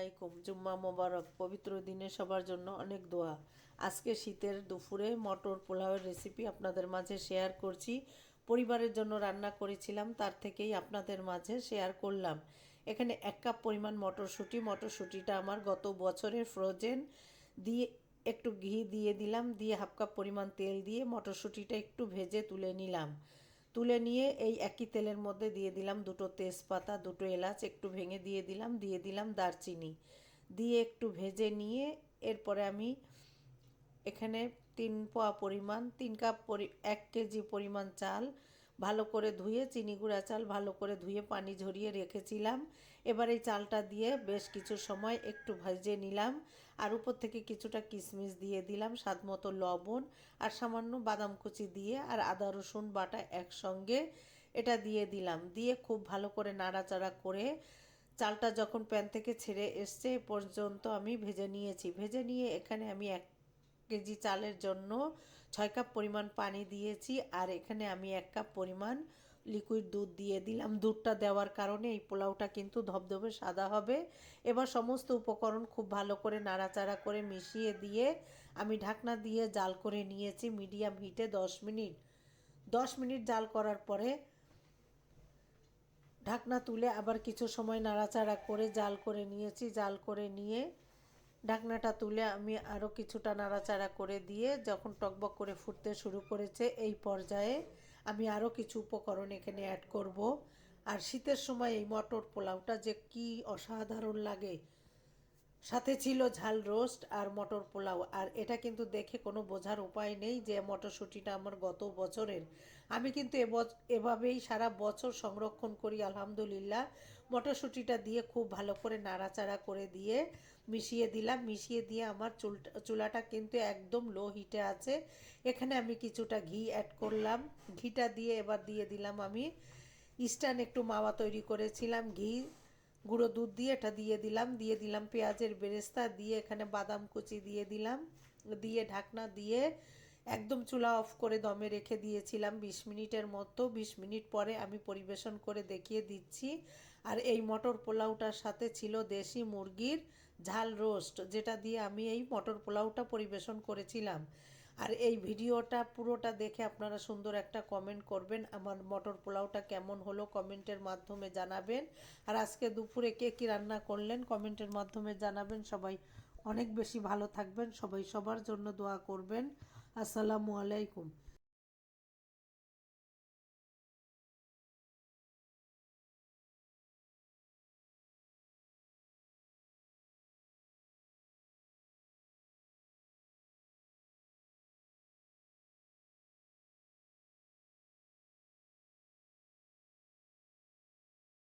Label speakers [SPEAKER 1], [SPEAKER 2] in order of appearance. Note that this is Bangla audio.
[SPEAKER 1] আলাইকুম। জুম্মা মোবারক। পবিত্র দিনে সবার জন্য অনেক দোয়া। আজকে শীতের দুপুরে মটর পোলাওয়ের রেসিপি আপনাদের মাঝে শেয়ার করছি। পরিবারের জন্য রান্না করেছিলাম, তার থেকেই আপনাদের মাঝে শেয়ার করলাম। এখানে 1 কাপ পরিমাণ মটরশুঁটি। মটরশুঁটিটা আমার গত বছরের ফ্রোজেন। দিয়ে একটু ঘি দিয়ে দিলাম, দিয়ে 1/2 কাপ পরিমাণ তেল দিয়ে মটরশুঁটিটা একটু ভেজে তুলে নিলাম। তুলে নিয়ে এই একই তেলের মধ্যে দিয়ে দিলাম 2টো তেজপাতা, 2টো এলাচ একটু ভেঙে দিয়ে দিলাম দারচিনি, দিয়ে একটু ভেজে নিয়ে এরপরে আমি এখানে 3 পোয়া পরিমাণ 3 কাপ 1 কেজি পরিমাণ চাল ভালো করে ধুয়ে, চিনি গুঁড়া চাল ভালো করে ধুয়ে পানি ঝরিয়ে রেখেছিলাম। এবার এই চালটা দিয়ে বেশ কিছু সময় একটু ভেজে নিলাম, আর উপর থেকে কিছুটা কিশমিশ দিয়ে দিলাম, স্বাদ মতো লবণ আর সামান্য বাদাম কুচি দিয়ে আর আদা রসুন বাটা একসঙ্গে এটা দিয়ে দিলাম। দিয়ে খুব ভালো করে নাড়াচাড়া করে চালটা যখন প্যান থেকে ছেড়ে এসছে এ পর্যন্ত আমি ভেজে নিয়েছি। ভেজে নিয়ে এখানে আমি 1 কেজি চালের জন্য 6 কাপ পরিমাণ পানি দিয়েছি, আর এখানে আমি 1 কাপ পরিমাণ লিকুইড দুধ দিয়ে দিলাম। দুধটা দেওয়ার কারণে এই পোলাওটা কিন্তু ধবধবে সাদা হবে। এবার সমস্ত উপকরণ খুব ভালো করে নাড়াচাড়া করে মিশিয়ে দিয়ে আমি ঢাকনা দিয়ে জাল করে নিয়েছি মিডিয়াম হিটে 10 মিনিট। 10 মিনিট জাল করার পরে ঢাকনা তুলে আবার কিছু সময় নাড়াচাড়া করে জাল করে নিয়েছি। জাল করে নিয়ে ঢাকনাটা তুলে আমি আরও কিছুটা নাড়াচাড়া করে দিয়ে যখন টকবক করে ফুটতে শুরু করেছে এই পর্যায়ে আমি আরও কিছু উপকরণ এখানে অ্যাড করব। আর শীতের সময় এই মটর পোলাওটা যে কি অসাধারণ লাগে। সাথে ছিল ঝাল রোস্ট আর মটর পোলাও। আর এটা কিন্তু দেখে কোনো বোঝার উপায় নেই যে মটরশুঁটিটা আমার গত বছরের। আমি কিন্তু এভাবেই সারা বছর সংরক্ষণ করি আলহামদুলিল্লাহ। মটরশুঁটিটা দিয়ে খুব ভালো করে নাড়াচাড়া করে দিয়ে মিশিয়ে দিলাম। মিশিয়ে দিয়ে আমার চুলাটা কিন্তু একদম লো হিটে আছে। এখানে আমি কিছুটা ঘি অ্যাড করলাম। ঘিটা দিয়ে এবার দিয়ে দিলাম আমি ইনস্ট্যান্ট একটু মাওয়া তৈরি করেছিলাম ঘি গুঁড়ো দুধ দিয়ে, এটা দিয়ে দিলাম পেঁয়াজের বেরেস্তা দিয়ে, এখানে বাদাম কুচি দিয়ে দিলাম, দিয়ে ঢাকনা দিয়ে একদম চুলা অফ করে দমে রেখে দিয়েছিলাম 20 মিনিটের মতো। 20 মিনিট পরে আমি পরিবেশন করে দেখিয়ে দিচ্ছি। আর এই মটর পোলাওটার সাথে ছিল দেশি মুরগির ঝাল রোস্ট, যেটা দিয়ে আমি এই মটর পোলাওটা পরিবেশন করেছিলাম। আর এই ভিডিওটা পুরোটা দেখে আপনারা সুন্দর একটা কমেন্ট করবেন, আমার মটর পোলাওটা কেমন হলো কমেন্টের মাধ্যমে জানাবেন। আর আজকে দুপুরে কে কী রান্না করলেন কমেন্টের মাধ্যমে জানাবেন। সবাই অনেক বেশি ভালো থাকবেন, সবাই সবার জন্য দোয়া করবেন। আসসালামু আলাইকুম।